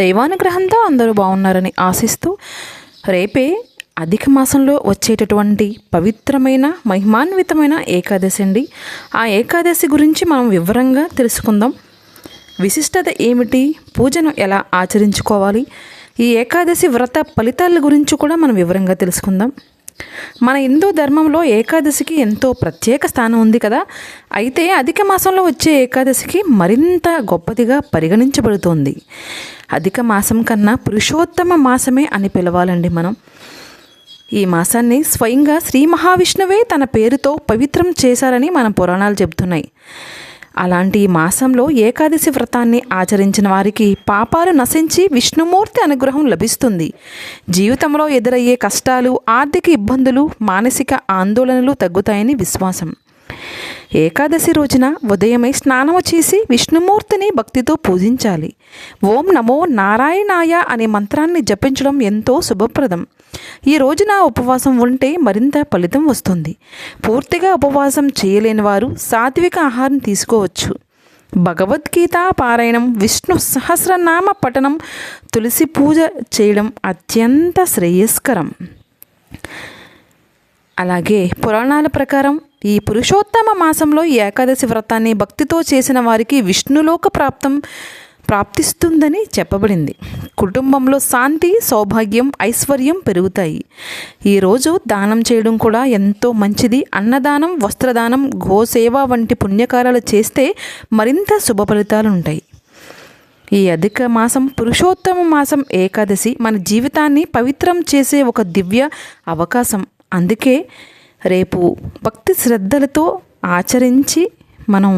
దైవానుగ్రహంతో అందరూ బాగున్నారని ఆశిస్తూ రేపే అధిక మాసంలో వచ్చేటటువంటి పవిత్రమైన మహిమాన్వితమైన ఏకాదశి అండి. ఆ ఏకాదశి గురించి మనం వివరంగా తెలుసుకుందాం. విశిష్టత ఏమిటి, పూజను ఎలా ఆచరించుకోవాలి, ఈ ఏకాదశి వ్రత ఫలితాల గురించి కూడా మనం వివరంగా తెలుసుకుందాం. మన హిందూ ధర్మంలో ఏకాదశికి ఎంతో ప్రత్యేక స్థానం ఉంది కదా. అయితే అధిక మాసంలో వచ్చే ఏకాదశికి మరింత గొప్పదిగా పరిగణించబడుతోంది. అధిక మాసం కన్నా పురుషోత్తమ మాసమే అని పిలవాలండి మనం. ఈ మాసాన్ని స్వయంగా శ్రీ మహావిష్ణువే తన పేరుతో పవిత్రం చేశారని మన పురాణాలు చెబుతున్నాయి. అలాంటి ఈ మాసంలో ఏకాదశి వ్రతాన్ని ఆచరించిన వారికి పాపాలు నశించి విష్ణుమూర్తి అనుగ్రహం లభిస్తుంది. జీవితంలో ఎదురయ్యే కష్టాలు, ఆర్థిక ఇబ్బందులు, మానసిక ఆందోళనలు తగ్గుతాయని విశ్వాసం. ఏకాదశి రోజున ఉదయమే స్నానము చేసి విష్ణుమూర్తిని భక్తితో పూజించాలి. ఓం నమో నారాయణాయ అనే మంత్రాన్ని జపించడం ఎంతో శుభప్రదం. ఈ రోజున ఉపవాసం ఉంటే మరింత ఫలితం వస్తుంది. పూర్తిగా ఉపవాసం చేయలేని వారు సాత్విక ఆహారం తీసుకోవచ్చు. భగవద్గీత పారాయణం, విష్ణు సహస్రనామ పఠనం, తులసి పూజ చేయడం అత్యంత శ్రేయస్కరం. అలాగే పురాణాల ప్రకారం ఈ పురుషోత్తమ మాసంలో ఏకాదశి వ్రతాన్ని భక్తితో చేసిన వారికి విష్ణులోక ప్రాప్తిస్తుందని చెప్పబడింది. కుటుంబంలో శాంతి, సౌభాగ్యం, ఐశ్వర్యం పెరుగుతాయి. ఈరోజు దానం చేయడం కూడా ఎంతో మంచిది. అన్నదానం, వస్త్రదానం, గోసేవ వంటి పుణ్యకార్యాలు చేస్తే మరింత శుభ ఫలితాలు ఉంటాయి. ఈ అధిక మాసం పురుషోత్తమ మాసం ఏకాదశి మన జీవితాన్ని పవిత్రం చేసే ఒక దివ్య అవకాశం. అందుకే రేపు భక్తి శ్రద్ధలతో ఆచరించి మనం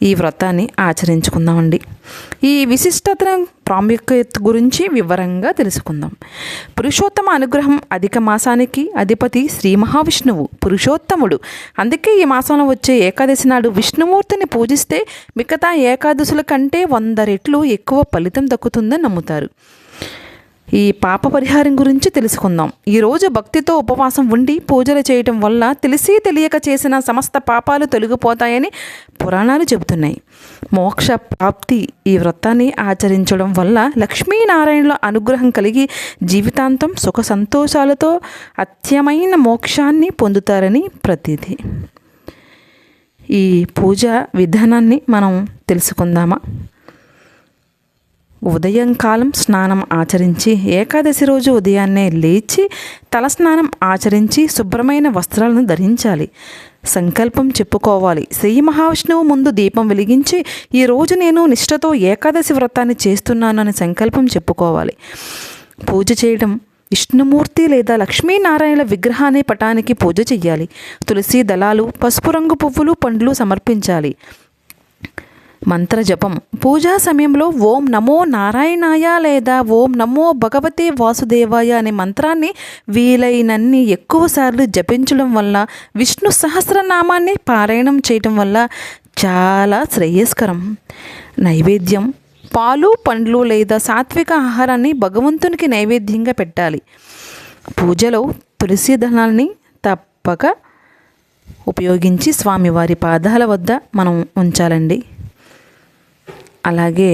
ఈ వ్రతాన్ని ఆచరించుకుందామండి. ఈ విశిష్టత ప్రాముఖ్యత గురించి వివరంగా తెలుసుకుందాం. పురుషోత్తమ అనుగ్రహం. అధిక మాసానికి అధిపతి శ్రీ మహావిష్ణువు పురుషోత్తముడు. అందుకే ఈ మాసంలో వచ్చే ఏకాదశి నాడు విష్ణుమూర్తిని పూజిస్తే మిగతా ఏకాదశుల కంటే 100 రెట్లు ఎక్కువ ఫలితం దక్కుతుందని నమ్ముతారు. ఈ పాప పరిహారం గురించి తెలుసుకుందాం. ఈరోజు భక్తితో ఉపవాసం ఉండి పూజలు చేయటం వల్ల తెలిసి తెలియక చేసిన సమస్త పాపాలు తొలగిపోతాయని పురాణాలు చెబుతున్నాయి. మోక్ష ప్రాప్తి. ఈ వ్రతాన్ని ఆచరించడం వల్ల లక్ష్మీనారాయణుల అనుగ్రహం కలిగి జీవితాంతం సుఖ సంతోషాలతో అత్యమైన మోక్షాన్ని పొందుతారని ప్రతీతి. ఈ పూజ విధానాన్ని మనం తెలుసుకుందామా? ఉదయం కాలం స్నానం ఆచరించి ఏకాదశి రోజు ఉదయాన్నే లేచి తలస్నానం ఆచరించి శుభ్రమైన వస్త్రాలను ధరించాలి. సంకల్పం చెప్పుకోవాలి. శ్రీ మహావిష్ణువు ముందు దీపం వెలిగించి ఈరోజు నేను నిష్ఠతో ఏకాదశి వ్రతాన్ని చేస్తున్నాను అని సంకల్పం చెప్పుకోవాలి. పూజ చేయడం విష్ణుమూర్తి లేదా లక్ష్మీనారాయణ విగ్రహాన్ని పటానికి పూజ చెయ్యాలి. తులసి దళాలు, పసుపు రంగు పువ్వులు, పండ్లు సమర్పించాలి. మంత్ర జపం. పూజా సమయంలో ఓం నమో నారాయణాయ లేదా ఓం నమో భగవతే వాసుదేవాయ అనే మంత్రాన్ని వీలైనన్ని ఎక్కువసార్లు జపించడం వల్ల, విష్ణు సహస్రనామాన్ని పారాయణం చేయటం వల్ల చాలా శ్రేయస్కరం. నైవేద్యం. పాలు, పండ్లు లేదా సాత్విక ఆహారాన్ని భగవంతునికి నైవేద్యంగా పెట్టాలి. పూజలో తులసి దళాల్ని తప్పక ఉపయోగించి స్వామివారి పాదాల వద్ద మనం ఉంచాలండి. అలాగే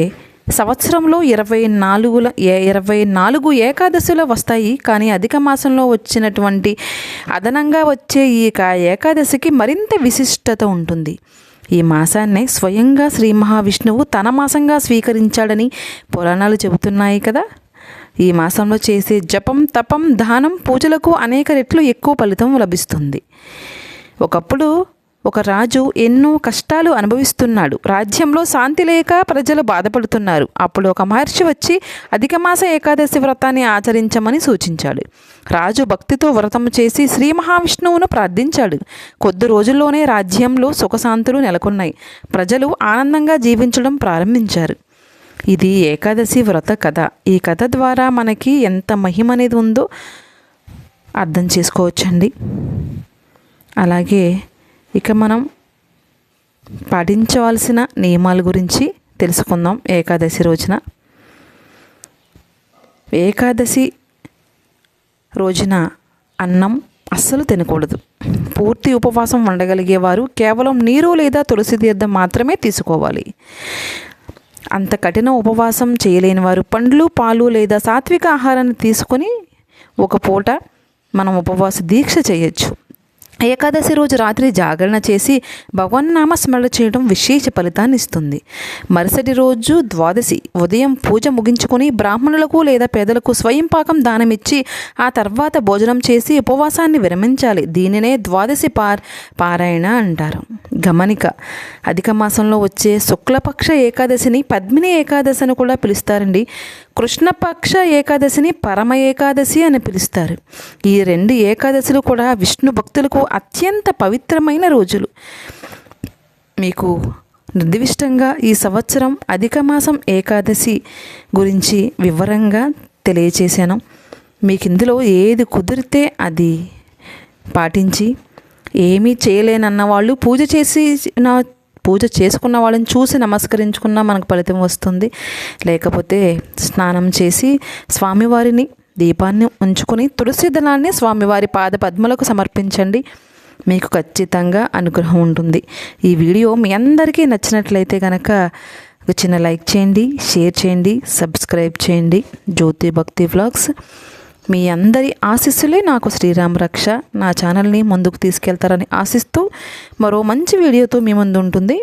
సంవత్సరంలో 24 ఏకాదశులు వస్తాయి. కానీ అధిక మాసంలో వచ్చినటువంటి అదనంగా వచ్చే ఈ ఏకాదశికి మరింత విశిష్టత ఉంటుంది. ఈ మాసాన్ని స్వయంగా శ్రీ మహావిష్ణువు తన మాసంగా స్వీకరించాడని పురాణాలు చెబుతున్నాయి కదా. ఈ మాసంలో చేసే జపం, తపం, దానం, పూజలకు అనేక రెట్లు ఎక్కువ ఫలితం లభిస్తుంది. ఒకప్పుడు ఒక రాజు ఎన్నో కష్టాలు అనుభవిస్తున్నాడు. రాజ్యంలో శాంతి లేక ప్రజలు బాధపడుతున్నారు. అప్పుడు ఒక మహర్షి వచ్చి అధిక మాస ఏకాదశి వ్రతాన్ని ఆచరించమని సూచించాడు. రాజు భక్తితో వ్రతం చేసి శ్రీ మహావిష్ణువును ప్రార్థించాడు. కొద్ది రోజుల్లోనే రాజ్యంలో సుఖశాంతులు నెలకొన్నాయి. ప్రజలు ఆనందంగా జీవించడం ప్రారంభించారు. ఇది ఏకాదశి వ్రత కథ. ఈ కథ ద్వారా మనకి ఎంత మహిమ అనేది ఉందో అర్థం చేసుకోవచ్చండి. అలాగే ఇక మనం పాటించవలసిన నియమాల గురించి తెలుసుకుందాం. ఏకాదశి రోజున రోజున అన్నం అస్సలు తినకూడదు. పూర్తి ఉపవాసం ఉండగలిగేవారు కేవలం నీరు లేదా తులసి తీర్థం మాత్రమే తీసుకోవాలి. అంత కఠిన ఉపవాసం చేయలేని వారు పండ్లు పాలు లేదా సాత్విక ఆహారాన్ని తీసుకొని ఒక పూట మనం ఉపవాస దీక్ష చేయొచ్చు. ఏకాదశి రోజు రాత్రి జాగరణ చేసి భగవన్నామ స్మరణ చేయడం విశేష ఫలితాన్ని ఇస్తుంది. మరుసటి రోజు ద్వాదశి ఉదయం పూజ ముగించుకొని బ్రాహ్మణులకు లేదా పేదలకు స్వయం పాకం దానమిచ్చి ఆ తర్వాత భోజనం చేసి ఉపవాసాన్ని విరమించాలి. దీనినే ద్వాదశి పారాయణ అంటారు. గమనిక: అధిక మాసంలో వచ్చే శుక్లపక్ష ఏకాదశిని పద్మిని ఏకాదశి అని కూడా పిలుస్తారండి. కృష్ణపక్ష ఏకాదశిని పరమ ఏకాదశి అని పిలుస్తారు. ఈ 2 ఏకాదశులు కూడా విష్ణు భక్తులకు అత్యంత పవిత్రమైన రోజులు. మీకు నిర్దిష్టంగా ఈ సంవత్సరం అధిక మాసం ఏకాదశి గురించి వివరంగా తెలియచేశాను. మీకు ఇందులో ఏది కుదిరితే అది పాటించి, ఏమీ చేయలేనన్న వాళ్ళు పూజ చేసుకున్న వాళ్ళని చూసి నమస్కరించుకున్నా మనకు ఫలితం వస్తుంది. లేకపోతే స్నానం చేసి స్వామివారిని దీపాన్ని ఉంచుకొని తులసి దళాన్ని స్వామివారి పాద పద్మలకు సమర్పించండి. మీకు ఖచ్చితంగా అనుగ్రహం ఉంటుంది. ఈ వీడియో మీ అందరికీ నచ్చినట్లయితే కనుక ఒక చిన్న లైక్ చేయండి, షేర్ చేయండి, సబ్స్క్రైబ్ చేయండి. జ్యోతి భక్తి వ్లాగ్స్. మీ అందరి ఆశీస్సులే నాకు శ్రీరామ రక్ష. నా ఛానల్ని ముందుకు తీసుకెళ్తారని ఆశిస్తూ మరో మంచి వీడియోతో మీ ముందు ఉంటుంది.